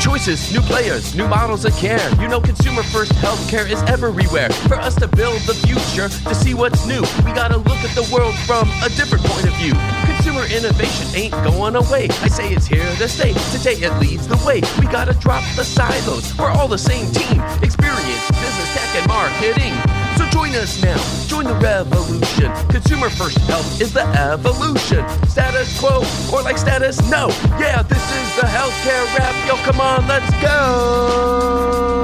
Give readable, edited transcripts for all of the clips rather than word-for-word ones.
choices, new players, new models of care. You know consumer first healthcare is everywhere. For us to build the future, to see what's new, we gotta look at the world from a different point of view. Consumer innovation ain't going away. I say it's here to stay. Today it leads the way. We gotta drop the silos. We're all the same team. Experience, business, tech, and marketing. So join us now. Join the revolution. Consumer first health is the evolution. Status quo or like status no. Yeah, this is the healthcare rap. Yo, come on, let's go.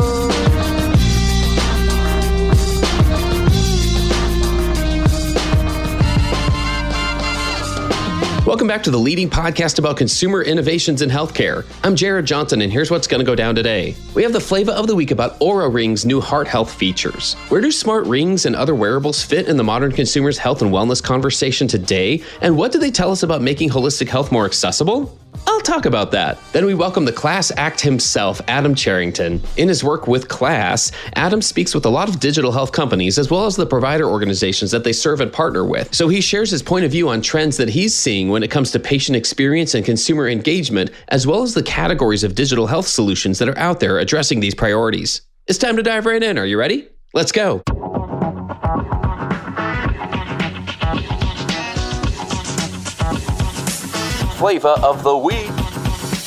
Welcome back to the leading podcast about consumer innovations in healthcare. I'm Jared Johnson, and here's what's going to go down today. We have the Flava of the week about Oura Rings' new heart health features. Where do smart rings and other wearables fit in the modern consumer's health and wellness conversation today? And what do they tell us about making holistic health more accessible? I'll talk about that. Then we welcome the KLAS act himself, Adam Cherrington. In his work with KLAS, Adam speaks with a lot of digital health companies as well as the provider organizations that they serve and partner with. So he shares his point of view on trends that he's seeing when it comes to patient experience and consumer engagement, as well as the categories of digital health solutions that are out there addressing these priorities. It's time to dive right in. Are you ready? Let's go. Flava of the week.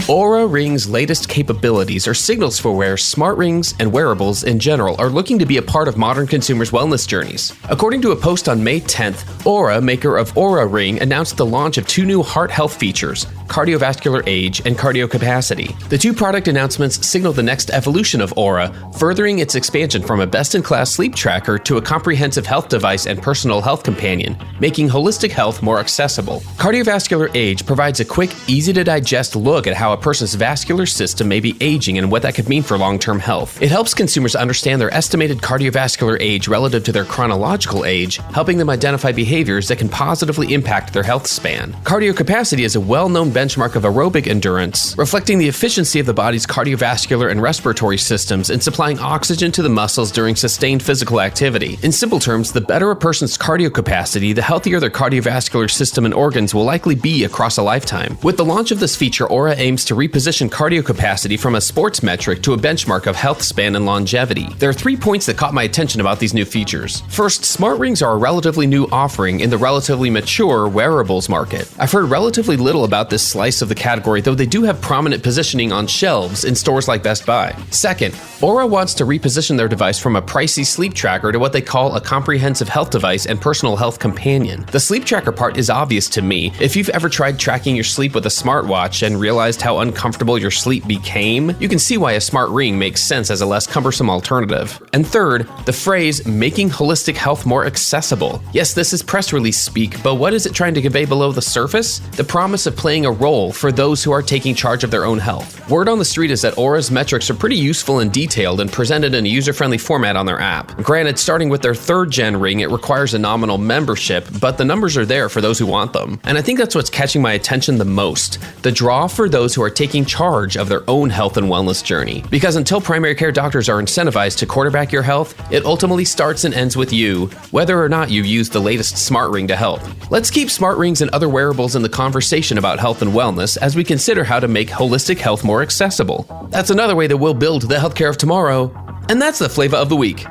Oura Rings' latest capabilities are signals for where smart rings and wearables in general are looking to be a part of modern consumers' wellness journeys. According to a post on May 10th, Oura, maker of Oura Ring, announced the launch of two new heart health features, cardiovascular age and cardio capacity. The two product announcements signal the next evolution of Oura, furthering its expansion from a best-in-class sleep tracker to a comprehensive health device and personal health companion, making holistic health more accessible. Cardiovascular age provides a quick, easy-to-digest look at how a person's vascular system may be aging and what that could mean for long-term health. It helps consumers understand their estimated cardiovascular age relative to their chronological age, helping them identify behaviors that can positively impact their health span. Cardio capacity is a well-known benchmark of aerobic endurance, reflecting the efficiency of the body's cardiovascular and respiratory systems in supplying oxygen to the muscles during sustained physical activity. In simple terms, the better a person's cardio capacity, the healthier their cardiovascular system and organs will likely be across a lifetime. With the launch of this feature, Oura aims to reposition cardio capacity from a sports metric to a benchmark of health span and longevity. There are 3 points that caught my attention about these new features. First, smart rings are a relatively new offering in the relatively mature wearables market. I've heard relatively little about this slice of the category, though they do have prominent positioning on shelves in stores like Best Buy. Second, Oura wants to reposition their device from a pricey sleep tracker to what they call a comprehensive health device and personal health companion. The sleep tracker part is obvious to me. If you've ever tried tracking your sleep with a smartwatch and realized how uncomfortable your sleep became, you can see why a smart ring makes sense as a less cumbersome alternative. And third, the phrase making holistic health more accessible. Yes, this is press release speak, but what is it trying to convey below the surface? The promise of playing a role for those who are taking charge of their own health. Word on the street is that Oura's metrics are pretty useful and detailed and presented in a user-friendly format on their app. Granted, starting with their third-gen ring, it requires a nominal membership, but the numbers are there for those who want them. And I think that's what's catching my attention the most, the draw for those who are taking charge of their own health and wellness journey. Because until primary care doctors are incentivized to quarterback your health, it ultimately starts and ends with you, whether or not you use the latest smart ring to help. Let's keep smart rings and other wearables in the conversation about health and wellness as we consider how to make holistic health more accessible. That's another way that we'll build the healthcare of tomorrow. And that's the Flava of the week.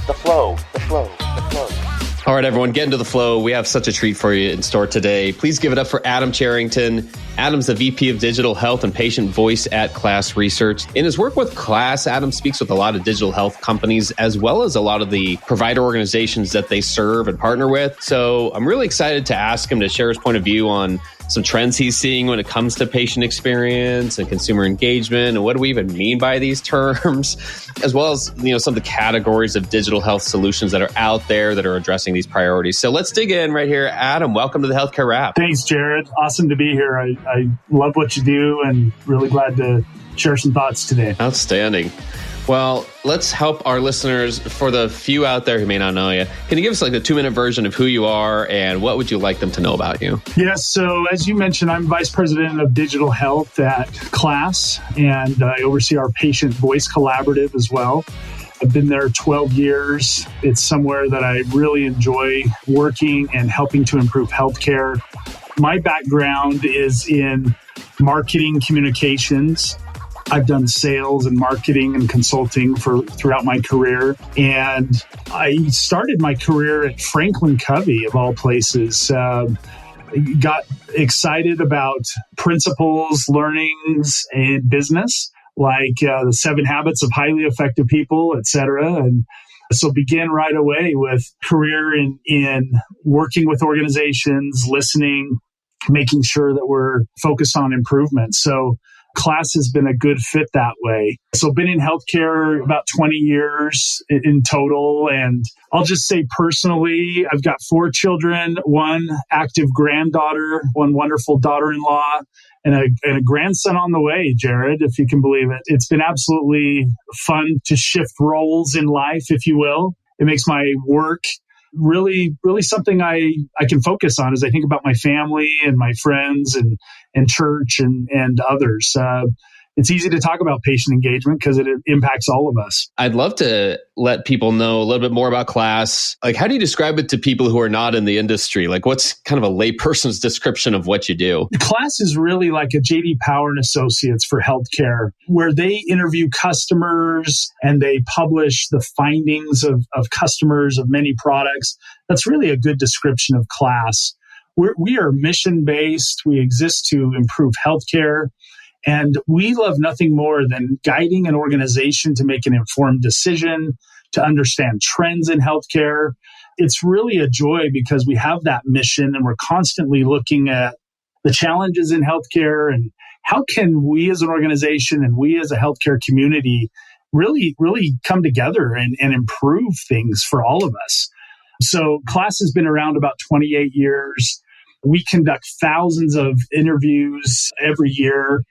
The flow. All right, everyone, get into the flow. We have such a treat for you in store today. Please give it up for Adam Cherrington. Adam's the VP of Digital Health and Patient Voice at KLAS Research. In his work with KLAS, Adam speaks with a lot of digital health companies as well as a lot of the provider organizations that they serve and partner with. So I'm really excited to ask him to share his point of view on some trends he's seeing when it comes to patient experience and consumer engagement, and what do we even mean by these terms, as well as some of the categories of digital health solutions that are out there that are addressing these priorities. So let's dig in right here. Adam, welcome to the Healthcare Wrap. Thanks, Jared. Awesome to be here. I love what you do and really glad to share some thoughts today. Outstanding. Well, let's help our listeners. For the few out there who may not know you, can you give us like a 2-minute version of who you are and what would you like them to know about you? Yes. So as you mentioned, I'm Vice President of Digital Health at KLAS, and I oversee our Patient Voice Collaborative as well. I've been there 12 years. It's somewhere that I really enjoy working and helping to improve healthcare. My background is in marketing communications. I've done sales and marketing and consulting throughout my career. And I started my career at Franklin Covey, of all places. Got excited about principles, learnings in business, like the 7 Habits of Highly Effective People, et cetera. And so began right away with career in working with organizations, listening, making sure that we're focused on improvement. So KLAS has been a good fit that way. So been in healthcare about 20 years in total. And I'll just say personally, I've got 4 children, 1 active granddaughter, 1 wonderful daughter-in-law, and a grandson on the way, Jared, if you can believe it. It's been absolutely fun to shift roles in life, if you will. It makes my work really something I can focus on as I think about my family and my friends and church and others. It's easy to talk about patient engagement because it impacts all of us. I'd love to let people know a little bit more about KLAS. Like, how do you describe it to people who are not in the industry? Like, what's kind of a layperson's description of what you do? KLAS is really like a J.D. Power and Associates for healthcare, where they interview customers and they publish the findings of customers of many products. That's really a good description of KLAS. We are mission-based. We exist to improve healthcare. And we love nothing more than guiding an organization to make an informed decision, to understand trends in healthcare. It's really a joy because we have that mission and we're constantly looking at the challenges in healthcare and how can we as an organization and we as a healthcare community really come together and improve things for all of us. So KLAS has been around about 28 years. We conduct thousands of interviews every year.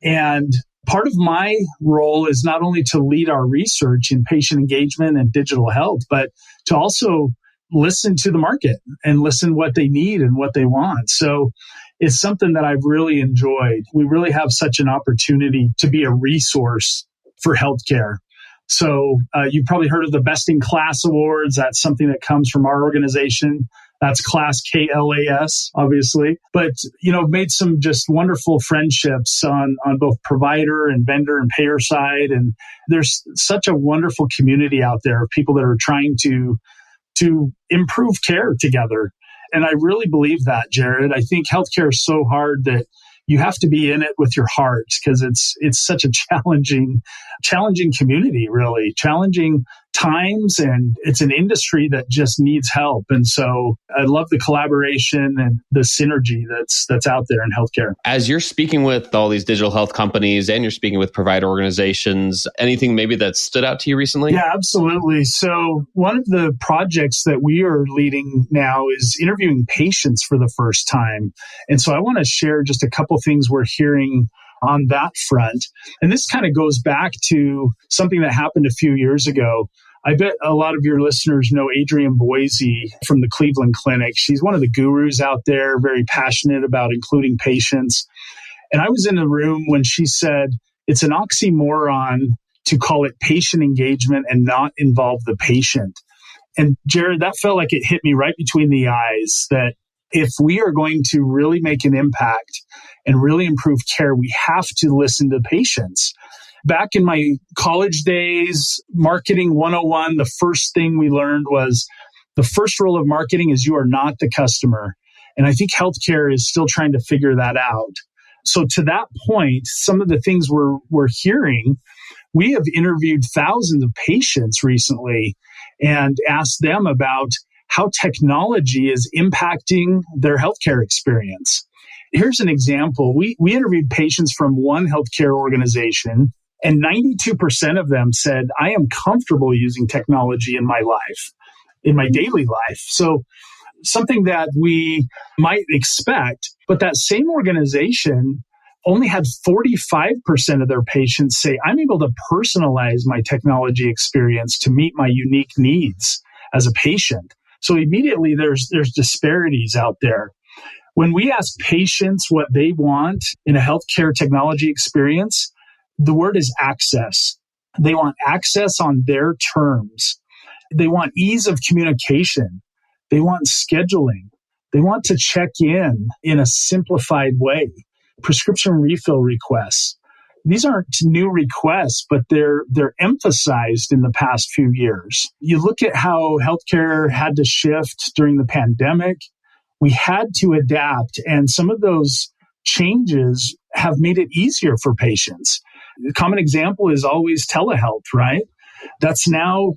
And part of my role is not only to lead our research in patient engagement and digital health, but to also listen to the market and listen what they need and what they want. So it's something that I've really enjoyed. We really have such an opportunity to be a resource for healthcare. So you've probably heard of the Best in Class Awards. That's something that comes from our organization. That's KLAS, KLAS, obviously. But, made some just wonderful friendships on both provider and vendor and payer side. And there's such a wonderful community out there of people that are trying to improve care together. And I really believe that, Jared. I think healthcare is so hard that you have to be in it with your heart because it's such a challenging community, really challenging times, and it's an industry that just needs help. And so I love the collaboration and the synergy that's out there in healthcare. As you're speaking with all these digital health companies and you're speaking with provider organizations, anything maybe that stood out to you recently? Yeah, absolutely. So one of the projects that we are leading now is interviewing patients for the first time. And so I want to share just a couple things we're hearing on that front. And this kind of goes back to something that happened a few years ago. I bet a lot of your listeners know Adrienne Boise from the Cleveland Clinic. She's one of the gurus out there, very passionate about including patients. And I was in the room when she said, it's an oxymoron to call it patient engagement and not involve the patient. And Jared, that felt like it hit me right between the eyes that if we are going to really make an impact and really improve care, we have to listen to patients. Back in my college days, marketing 101, the first thing we learned was the first rule of marketing is you are not the customer. And I think healthcare is still trying to figure that out. So to that point, some of the things we're hearing, we have interviewed thousands of patients recently and asked them about how technology is impacting their healthcare experience. Here's an example. We interviewed patients from one healthcare organization, and 92% of them said, I am comfortable using technology in my life, in my daily life. So something that we might expect, but that same organization only had 45% of their patients say, I'm able to personalize my technology experience to meet my unique needs as a patient. So immediately there's disparities out there. When we ask patients what they want in a healthcare technology experience, the word is access. They want access on their terms. They want ease of communication. They want scheduling. They want to check in a simplified way. Prescription refill requests. These aren't new requests, but they're emphasized in the past few years. You look at how healthcare had to shift during the pandemic. We had to adapt, and some of those changes have made it easier for patients. A common example is always telehealth, right? That's now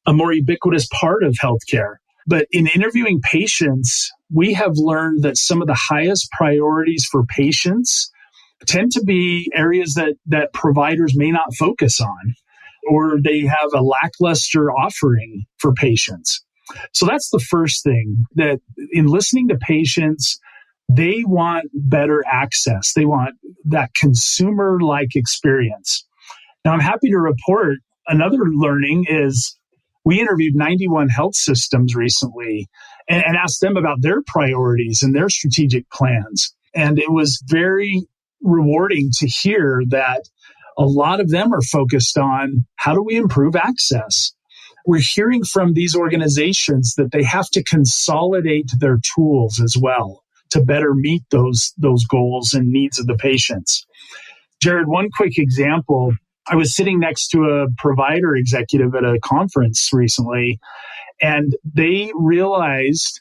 a more ubiquitous part of healthcare. But in interviewing patients, we have learned that some of the highest priorities for patients tend to be areas that providers may not focus on, or they have a lackluster offering for patients. So that's the first thing, that in listening to patients, they want better access. They want that consumer-like experience. Now, I'm happy to report another learning is we interviewed 91 health systems recently and asked them about their priorities and their strategic plans. And it was very rewarding to hear that a lot of them are focused on how do we improve access. We're hearing from these organizations that they have to consolidate their tools as well to better meet those goals and needs of the patients. Jared, one quick example. I was sitting next to a provider executive at a conference recently, and they realized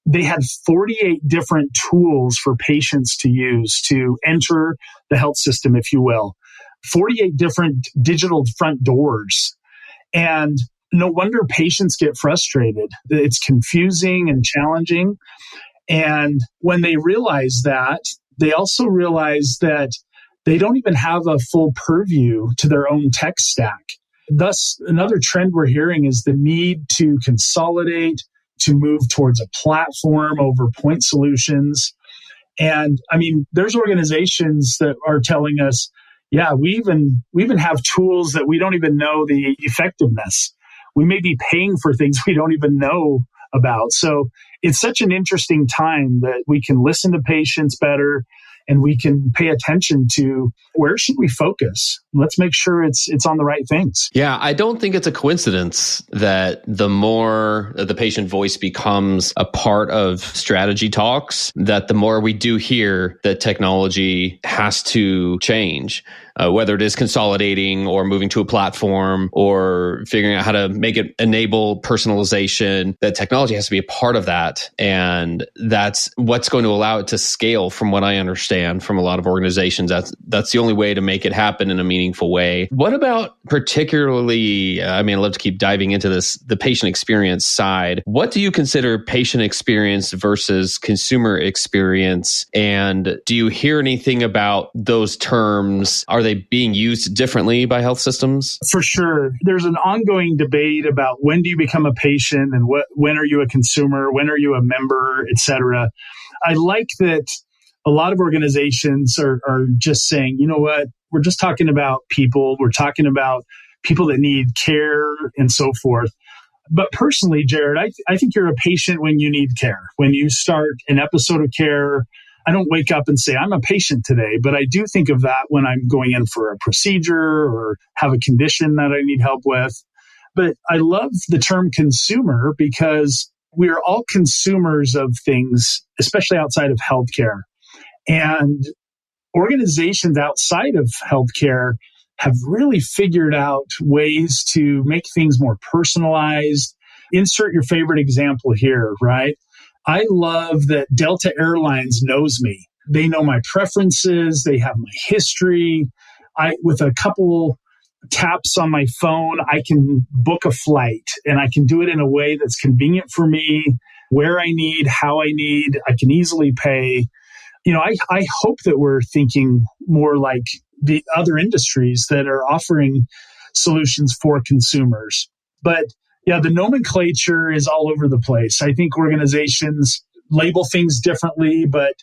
they had 48 different tools for patients to use to enter the health system, if you will. 48 different digital front doors. And no wonder patients get frustrated. It's confusing and challenging. And when they realize that, they also realize that they don't even have a full purview to their own tech stack. Thus, another trend we're hearing is the need to consolidate, to move towards a platform over point solutions. And I mean, there's organizations that are telling us, yeah, we even have tools that we don't even know the effectiveness. We may be paying for things we don't even know about. So it's such an interesting time that we can listen to patients better and we can pay attention to where should we focus. Let's make sure it's on the right things. Yeah, I don't think it's a coincidence that the more the patient voice becomes a part of strategy talks, that the more we do hear that technology has to change. Whether it is consolidating or moving to a platform or figuring out how to make it enable personalization, that technology has to be a part of that. And that's what's going to allow it to scale, from what I understand from a lot of organizations. That's the only way to make it happen in a meaningful way. What about particularly, I'd love to keep diving into this, the patient experience side. What do you consider patient experience versus consumer experience? And do you hear anything about those terms? Are they being used differently by health systems? For sure. There's an ongoing debate about when do you become a patient and when are you a consumer, when are you a member, et cetera. I like that a lot of organizations are just saying, you know what, we're just talking about people. We're talking about people that need care and so forth. But personally, Jared, I think you're a patient when you need care. When you start an episode of care, I don't wake up and say, I'm a patient today, but I do think of that when I'm going in for a procedure or have a condition that I need help with. But I love the term consumer because we are all consumers of things, especially outside of healthcare. And organizations outside of healthcare have really figured out ways to make things more personalized. Insert your favorite example here, right? I love that Delta Airlines knows me. They know my preferences. They have my history. With a couple taps on my phone, I can book a flight and I can do it in a way that's convenient for me, where I need, how I need. I can easily pay. You know, I hope that we're thinking more like the other industries that are offering solutions for consumers. But yeah, the nomenclature is all over the place. I think organizations label things differently, but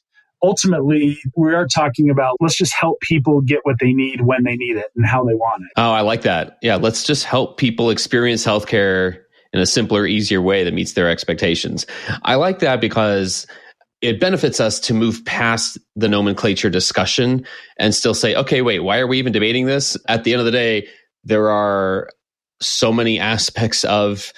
ultimately, we are talking about let's just help people get what they need when they need it and how they want it. Oh, I like that. Yeah, let's just help people experience healthcare in a simpler, easier way that meets their expectations. I like that because it benefits us to move past the nomenclature discussion and still say, okay, wait, why are we even debating this? At the end of the day, there are so many aspects of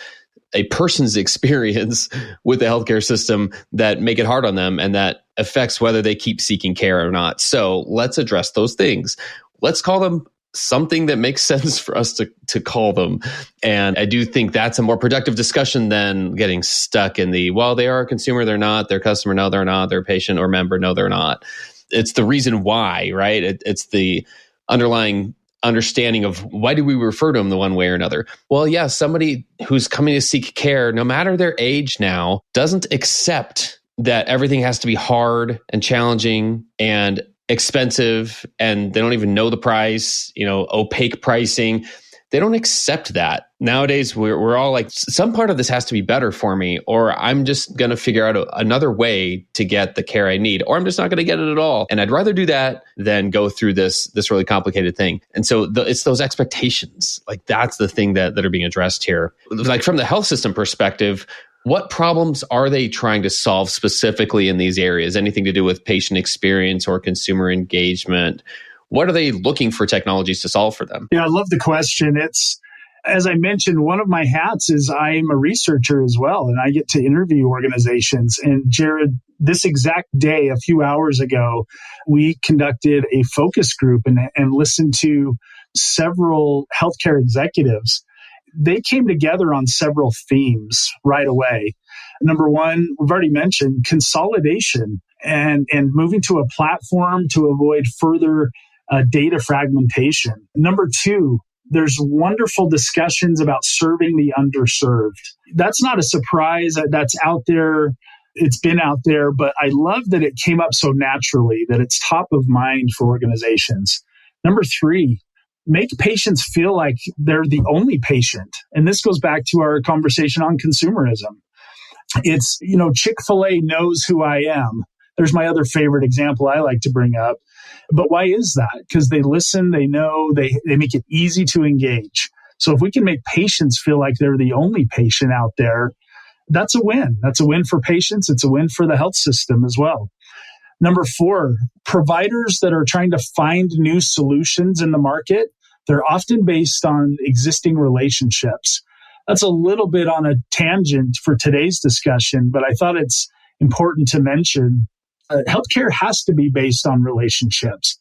a person's experience with the healthcare system that make it hard on them and that affects whether they keep seeking care or not. So let's address those things. Let's call them something that makes sense for us to call them. And I do think that's a more productive discussion than getting stuck in the, well, they are a consumer, they're not, they're a customer, no, they're not, they're a patient or member, no, they're not. It's the reason why, right? It's the underlying understanding of why do we refer to them the one way or another? Well, yeah, somebody who's coming to seek care, no matter their age now, doesn't accept that everything has to be hard and challenging and expensive, and they don't even know the price, opaque pricing. They don't accept that. Nowadays, we're all like, some part of this has to be better for me, or I'm just going to figure out another way to get the care I need, or I'm just not going to get it at all. And I'd rather do that than go through this really complicated thing. And so it's those expectations, like that's the thing that are being addressed here. Like from the health system perspective, what problems are they trying to solve specifically in these areas? Anything to do with patient experience or consumer engagement? What are they looking for technologies to solve for them? Yeah, I love the question. It's, as I mentioned, one of my hats is I'm a researcher as well, and I get to interview organizations. And Jared, this exact day, a few hours ago, we conducted a focus group and listened to several healthcare executives. They came together on several themes right away. Number one, we've already mentioned consolidation and moving to a platform to avoid further data fragmentation. Number two, there's wonderful discussions about serving the underserved. That's not a surprise. That's out there. It's been out there, but I love that it came up so naturally, that it's top of mind for organizations. Number three, make patients feel like they're the only patient. And this goes back to our conversation on consumerism. It's, Chick-fil-A knows who I am. There's my other favorite example I like to bring up. But why is that? Because they listen, they know, they make it easy to engage. So if we can make patients feel like they're the only patient out there, that's a win. That's a win for patients. It's a win for the health system as well. Number four, providers that are trying to find new solutions in the market, they're often based on existing relationships. That's a little bit on a tangent for today's discussion, but I thought it's important to mention. Healthcare has to be based on relationships,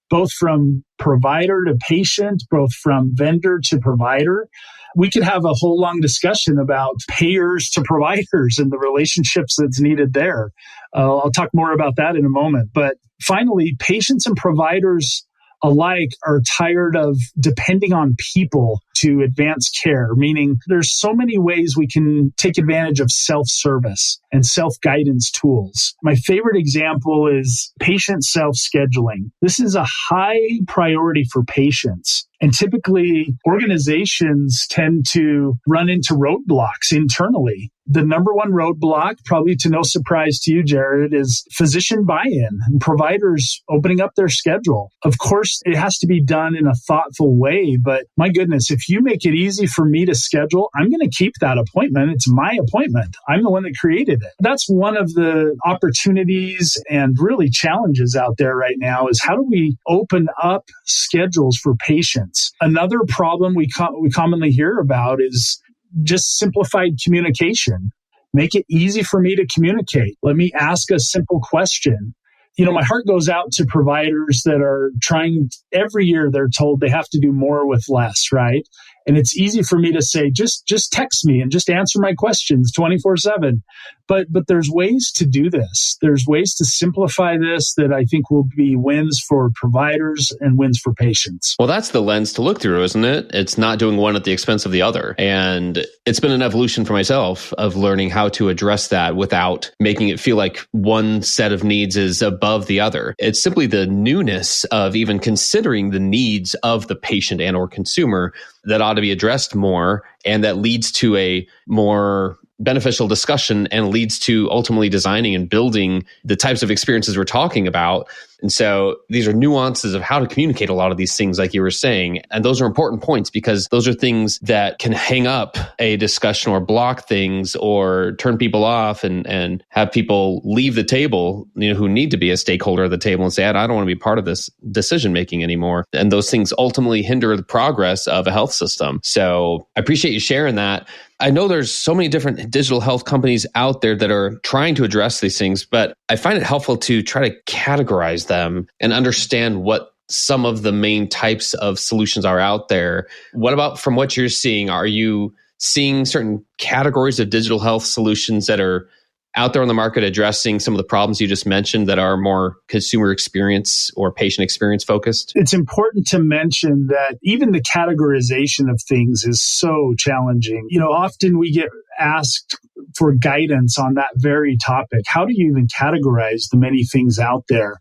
both from provider to patient, both from vendor to provider. We could have a whole long discussion about payers to providers and the relationships that's needed there. I'll talk more about that in a moment. But finally, patients and providers alike are tired of depending on people to advance care, meaning there's so many ways we can take advantage of self-service and self-guidance tools. My favorite example is patient self-scheduling. This is a high priority for patients. And typically, organizations tend to run into roadblocks internally. The number one roadblock, probably to no surprise to you, Jared, is physician buy-in and providers opening up their schedule. Of course, it has to be done in a thoughtful way, but my goodness, if you make it easy for me to schedule, I'm going to keep that appointment. It's my appointment. I'm the one that created it. That's one of the opportunities and really challenges out there right now is how do we open up schedules for patients? Another problem we commonly hear about is just simplified communication. Make it easy for me to communicate. Let me ask a simple question. My heart goes out to providers that are trying, every year they're told they have to do more with less, right? And it's easy for me to say, just text me and just answer my questions 24/7. But there's ways to do this. There's ways to simplify this that I think will be wins for providers and wins for patients. Well, that's the lens to look through, isn't it? It's not doing one at the expense of the other. And it's been an evolution for myself of learning how to address that without making it feel like one set of needs is above the other. It's simply the newness of even considering the needs of the patient and or consumer that ought to be addressed more And that leads to a more beneficial discussion and leads to ultimately designing and building the types of experiences we're talking about. And so these are nuances of how to communicate a lot of these things, like you were saying. And those are important points because those are things that can hang up a discussion or block things or turn people off and have people leave the table, who need to be a stakeholder at the table and say, I don't want to be part of this decision making anymore. And those things ultimately hinder the progress of a health system. So I appreciate you sharing that. I know there's so many different digital health companies out there that are trying to address these things, but I find it helpful to try to categorize them and understand what some of the main types of solutions are out there. What about from what you're seeing? Are you seeing certain categories of digital health solutions that are out there on the market addressing some of the problems you just mentioned that are more consumer experience or patient experience focused? It's important to mention that even the categorization of things is so challenging. Often we get asked for guidance on that very topic. How do you even categorize the many things out there?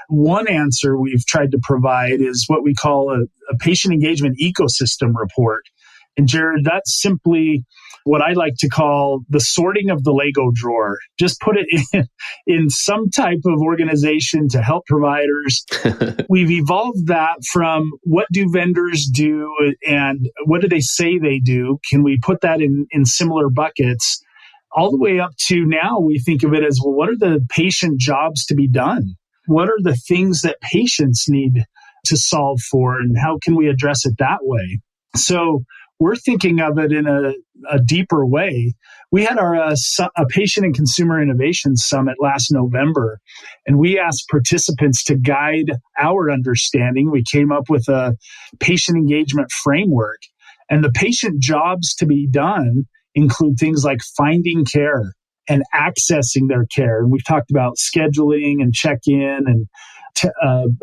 One answer we've tried to provide is what we call a patient engagement ecosystem report. And Jared, that's simply what I like to call the sorting of the Lego drawer. Just put it in some type of organization to help providers. We've evolved that from what do vendors do and what do they say they do? Can we put that in similar buckets? All the way up to now, we think of it as, well, what are the patient jobs to be done? What are the things that patients need to solve for? And how can we address it that way? So we're thinking of it in a deeper way. We had a Patient and Consumer Innovation Summit last November, and we asked participants to guide our understanding. We came up with a patient engagement framework, and the patient jobs to be done include things like finding care and accessing their care. And we've talked about scheduling and check-in and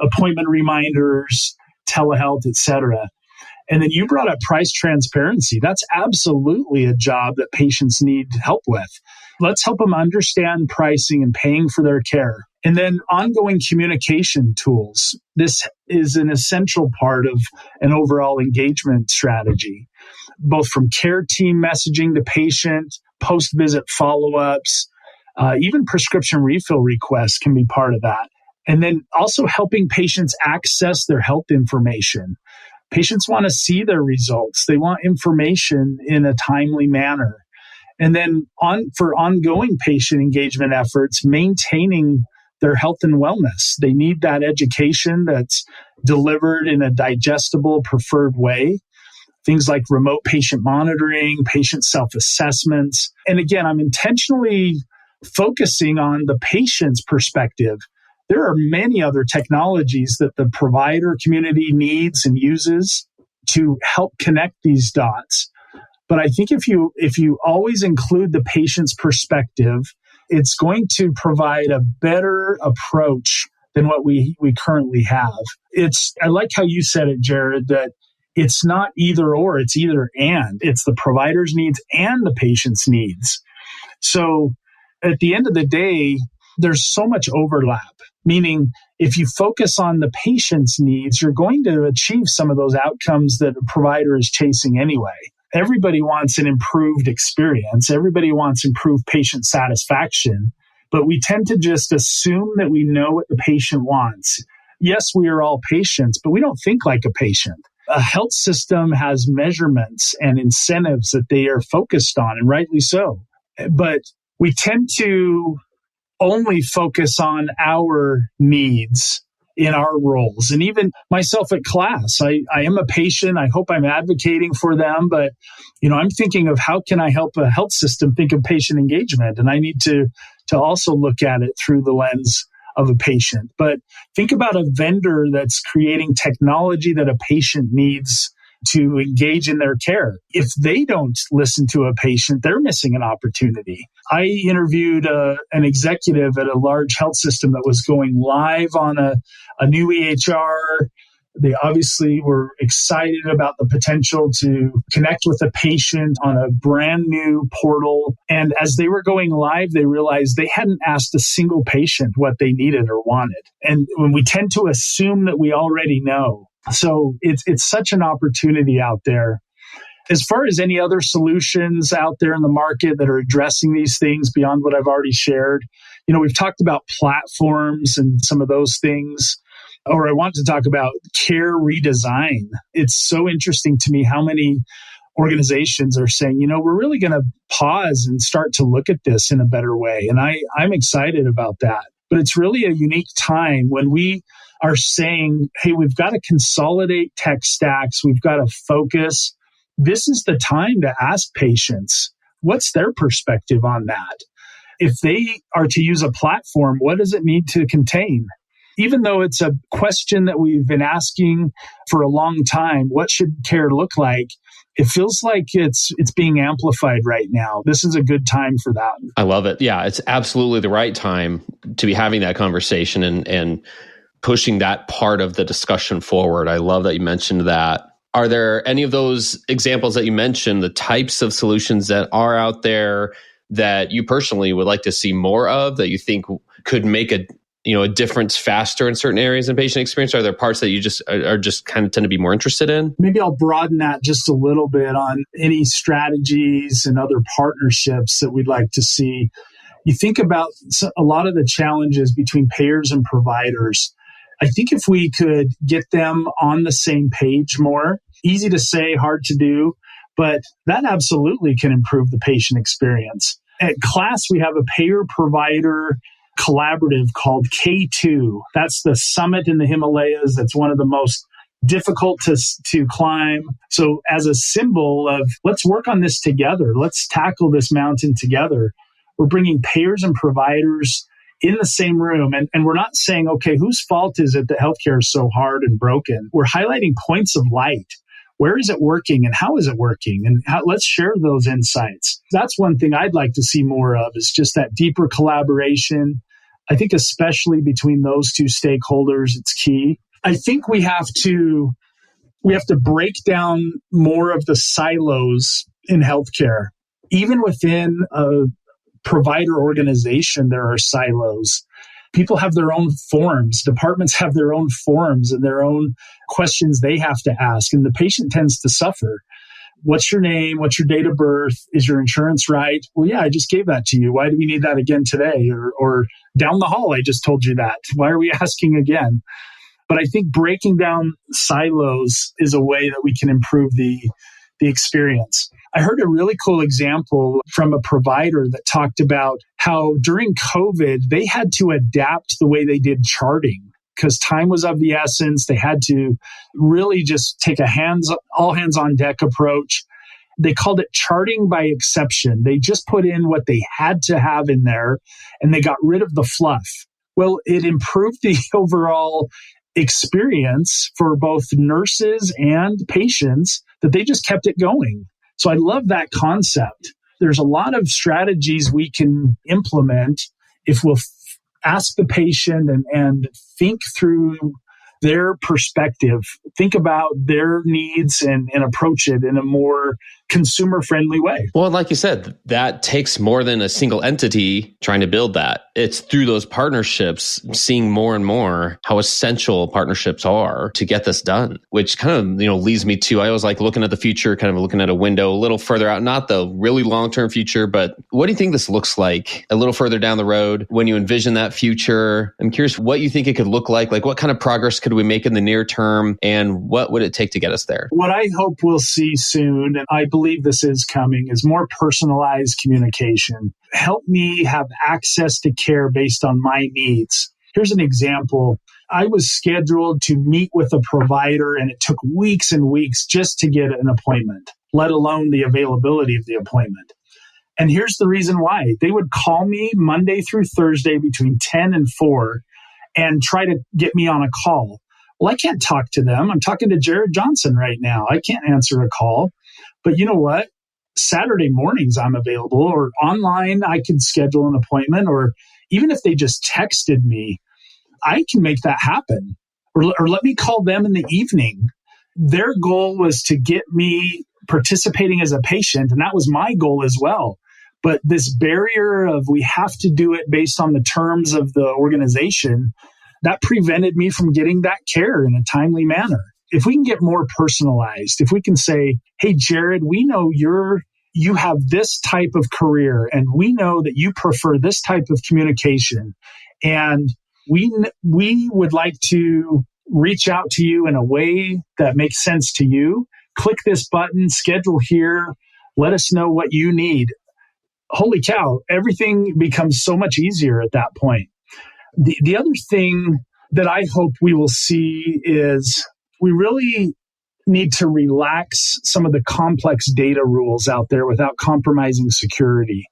appointment reminders, telehealth, etc. And then you brought up price transparency. That's absolutely a job that patients need help with. Let's help them understand pricing and paying for their care. And then ongoing communication tools. This is an essential part of an overall engagement strategy, both from care team messaging to patient, post-visit follow-ups, even prescription refill requests can be part of that. And then also helping patients access their health information. Patients want to see their results. They want information in a timely manner. And then for ongoing patient engagement efforts, maintaining their health and wellness. They need that education that's delivered in a digestible, preferred way. Things like remote patient monitoring, patient self-assessments. And again, I'm intentionally focusing on the patient's perspective. There are many other technologies that the provider community needs and uses to help connect these dots. But I think if you always include the patient's perspective, it's going to provide a better approach than what we currently have. I like how you said it, Jared, that it's not either or, it's either and. It's the provider's needs and the patient's needs. So at the end of the day, there's so much overlap, meaning if you focus on the patient's needs, you're going to achieve some of those outcomes that a provider is chasing anyway. Everybody wants an improved experience. Everybody wants improved patient satisfaction, but we tend to just assume that we know what the patient wants. Yes, we are all patients, but we don't think like a patient. A health system has measurements and incentives that they are focused on, and rightly so. But we tend to only focus on our needs in our roles. And even myself at KLAS, I am a patient. I hope I'm advocating for them, but I'm thinking of how can I help a health system think of patient engagement? And I need to also look at it through the lens of a patient. But think about a vendor that's creating technology that a patient needs to engage in their care. If they don't listen to a patient, they're missing an opportunity. I interviewed an executive at a large health system that was going live on a new EHR. They obviously were excited about the potential to connect with a patient on a brand new portal. And as they were going live, they realized they hadn't asked a single patient what they needed or wanted. And when we tend to assume that we already know. So it's such an opportunity out there. As far as any other solutions out there in the market that are addressing these things beyond what I've already shared, we've talked about platforms and some of those things, or I want to talk about care redesign. It's so interesting to me how many organizations are saying, we're really going to pause and start to look at this in a better way. And I'm excited about that. But it's really a unique time when we are saying, hey, we've got to consolidate tech stacks. We've got to focus. This is the time to ask patients, what's their perspective on that? If they are to use a platform, what does it need to contain? Even though it's a question that we've been asking for a long time, what should care look like? It feels like it's being amplified right now. This is a good time for that. I love it. Yeah, it's absolutely the right time to be having that conversation and pushing that part of the discussion forward. I love that you mentioned that. Are there any of those examples that you mentioned, the types of solutions that are out there that you personally would like to see more of, that you think could make a difference faster in certain areas in patient experience? Are there parts that you just kind of tend to be more interested in? Maybe I'll broaden that just a little bit on any strategies and other partnerships that we'd like to see. You think about a lot of the challenges between payers and providers. I think if we could get them on the same page more, easy to say, hard to do, but that absolutely can improve the patient experience. At KLAS, we have a payer-provider collaborative called K2. That's the summit in the Himalayas. That's one of the most difficult to climb. So as a symbol of let's work on this together, let's tackle this mountain together, we're bringing payers and providers in the same room. And we're not saying, okay, whose fault is it that healthcare is so hard and broken? We're highlighting points of light. Where is it working and how is it working? And let's share those insights. That's one thing I'd like to see more of, is just that deeper collaboration. I think especially between those two stakeholders, it's key. I think we have to break down more of the silos in healthcare. Even within a provider organization, there are silos. People have their own forms. Departments have their own forms and their own questions they have to ask. And the patient tends to suffer. What's your name? What's your date of birth? Is your insurance right? Well, yeah, I just gave that to you. Why do we need that again today? Or down the hall, I just told you that. Why are we asking again? But I think breaking down silos is a way that we can improve the experience. I heard a really cool example from a provider that talked about how during COVID, they had to adapt the way they did charting because time was of the essence. They had to really just take a all hands on deck approach. They called it charting by exception. They just put in what they had to have in there and they got rid of the fluff. Well, it improved the overall experience for both nurses and patients that they just kept it going. So I love that concept. There's a lot of strategies we can implement if we'll ask the patient and think through their perspective, think about their needs and approach it in a more consumer-friendly way. Well, like you said, that takes more than a single entity trying to build that. It's through those partnerships, seeing more and more how essential partnerships are to get this done, which kind of, leads me to, I always like looking at the future, kind of looking at a window a little further out, not the really long-term future, but what do you think this looks like a little further down the road when you envision that future? I'm curious what you think it could look like what kind of progress could we make in the near term and what would it take to get us there? What I hope we'll see soon, and I believe this is coming, is more personalized communication. Help me have access to care based on my needs. Here's an example. I was scheduled to meet with a provider and it took weeks and weeks just to get an appointment, let alone the availability of the appointment. And here's the reason why. They would call me Monday through Thursday between 10 and 4 and try to get me on a call. Well, I can't talk to them. I'm talking to Jared Johnson right now. I can't answer a call. But you know what? Saturday mornings I'm available, or online I can schedule an appointment, or even if they just texted me, I can make that happen. Or let me call them in the evening. Their goal was to get me participating as a patient, and that was my goal as well. But this barrier of we have to do it based on the terms of the organization, that prevented me from getting that care in a timely manner. if we can get more personalized, if we can say, hey, Jared, we know you have this type of career, and we know that you prefer this type of communication, and we would like to reach out to you in a way that makes sense to you. Click this button, schedule here, let us know what you need. Holy cow, everything becomes so much easier at that point. The other thing that I hope we will see is we really need to relax some of the complex data rules out there without compromising security.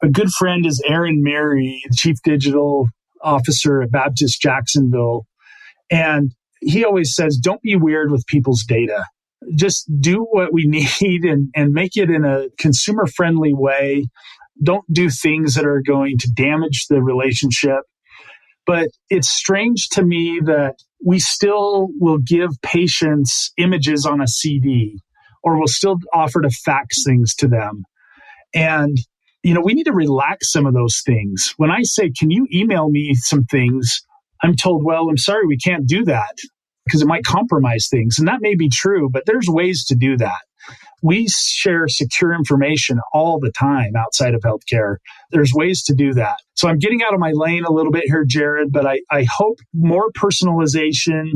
A good friend is Aaron Mary, Chief Digital Officer at Baptist Jacksonville. And he always says, don't be weird with people's data. Just do what we need and make it in a consumer-friendly way. Don't do things that are going to damage the relationship. But it's strange to me that we still will give patients images on a CD, or we'll still offer to fax things to them. And, we need to relax some of those things. When I say, can you email me some things? I'm told, well, I'm sorry, we can't do that because it might compromise things. And that may be true, but there's ways to do that. We share secure information all the time outside of healthcare. There's ways to do that. So I'm getting out of my lane a little bit here, Jared, but I hope more personalization,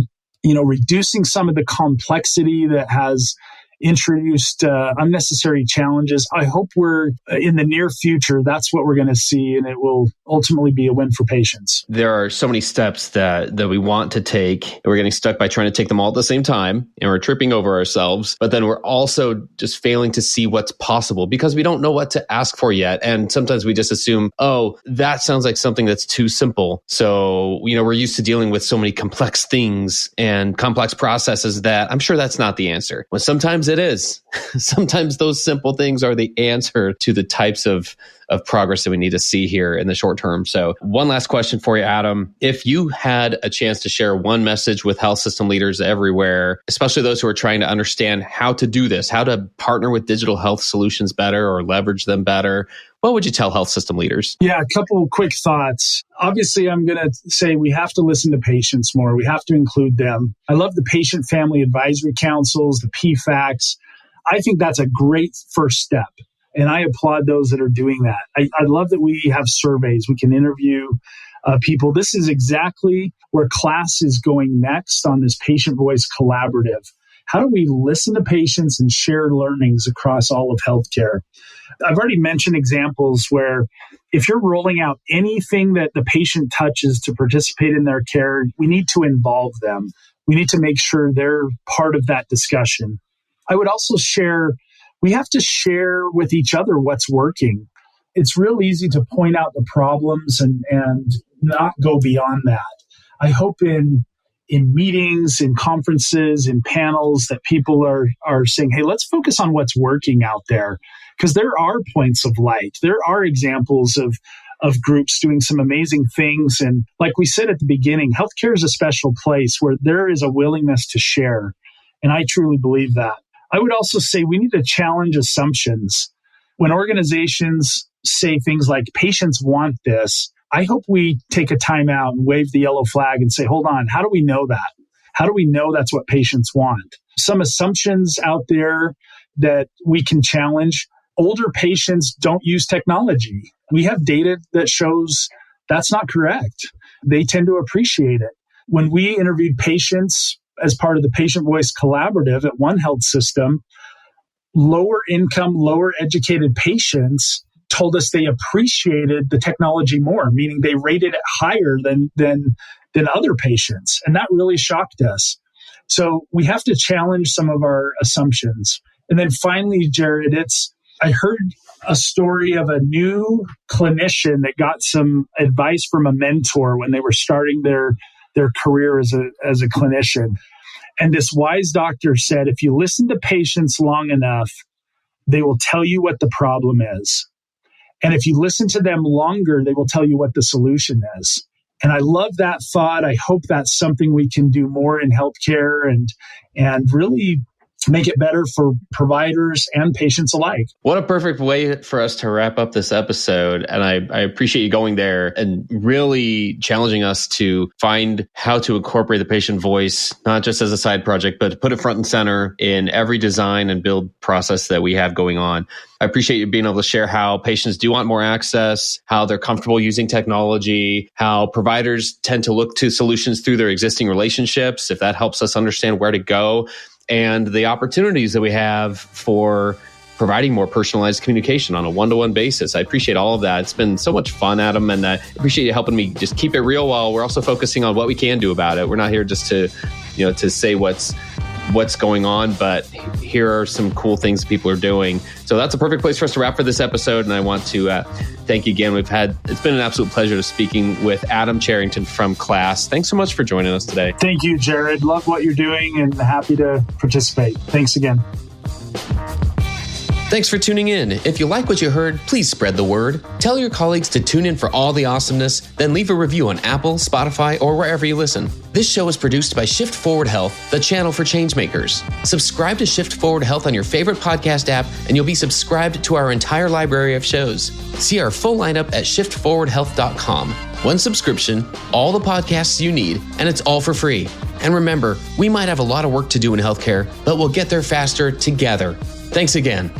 reducing some of the complexity that has introduced unnecessary challenges. I hope we're in the near future, that's what we're going to see, and it will ultimately be a win for patients. There are so many steps that we want to take, and we're getting stuck by trying to take them all at the same time, and we're tripping over ourselves. But then we're also just failing to see what's possible because we don't know what to ask for yet. And sometimes we just assume, oh, that sounds like something that's too simple. So, we're used to dealing with so many complex things and complex processes that I'm sure that's not the answer. Well, sometimes it is. Sometimes those simple things are the answer to the types of progress that we need to see here in the short term. So one last question for you, Adam. If you had a chance to share one message with health system leaders everywhere, especially those who are trying to understand how to do this, how to partner with digital health solutions better or leverage them better, what would you tell health system leaders? Yeah, a couple of quick thoughts. Obviously, I'm going to say we have to listen to patients more. We have to include them. I love the patient family advisory councils, the PFACs. I think that's a great first step. And I applaud those that are doing that. I love that we have surveys. We can interview people. This is exactly where KLAS is going next on this patient voice collaborative. How do we listen to patients and share learnings across all of healthcare? I've already mentioned examples where if you're rolling out anything that the patient touches to participate in their care, we need to involve them. We need to make sure they're part of that discussion. I would also share, we have to share with each other what's working. It's real easy to point out the problems and not go beyond that. I hope in meetings, in conferences, in panels that people are saying, hey, let's focus on what's working out there. Because there are points of light. There are examples of groups doing some amazing things. And like we said at the beginning, healthcare is a special place where there is a willingness to share. And I truly believe that. I would also say we need to challenge assumptions. When organizations say things like patients want this, I hope we take a time out and wave the yellow flag and say, hold on, how do we know that? How do we know that's what patients want? Some assumptions out there that we can challenge. Older patients don't use technology. We have data that shows that's not correct. They tend to appreciate it. When we interviewed patients as part of the Patient Voice Collaborative at one health system, lower income, lower educated patients told us they appreciated the technology more, meaning they rated it higher than other patients. And that really shocked us. So we have to challenge some of our assumptions. And then finally, Jared, I heard a story of a new clinician that got some advice from a mentor when they were starting their career as a clinician. And this wise doctor said, if you listen to patients long enough, they will tell you what the problem is. And if you listen to them longer, they will tell you what the solution is. And I love that thought. I hope that's something we can do more in healthcare and really make it better for providers and patients alike. What a perfect way for us to wrap up this episode. And I appreciate you going there and really challenging us to find how to incorporate the patient voice, not just as a side project, but put it front and center in every design and build process that we have going on. I appreciate you being able to share how patients do want more access, how they're comfortable using technology, how providers tend to look to solutions through their existing relationships, if that helps us understand where to go, and the opportunities that we have for providing more personalized communication on a one-to-one basis. I appreciate all of that. It's been so much fun, Adam, and I appreciate you helping me just keep it real while we're also focusing on what we can do about it. We're not here just to say what's going on, but here are some cool things people are doing. So that's a perfect place for us to wrap for this episode. And I want to thank you again. It's been an absolute pleasure speaking with Adam Cherrington from KLAS. Thanks so much for joining us today. Thank you, Jared. Love what you're doing and happy to participate. Thanks again. Thanks for tuning in. If you like what you heard, please spread the word. Tell your colleagues to tune in for all the awesomeness, then leave a review on Apple, Spotify, or wherever you listen. This show is produced by Shift Forward Health, the channel for changemakers. Subscribe to Shift Forward Health on your favorite podcast app, and you'll be subscribed to our entire library of shows. See our full lineup at shiftforwardhealth.com. One subscription, all the podcasts you need, and it's all for free. And remember, we might have a lot of work to do in healthcare, but we'll get there faster together. Thanks again.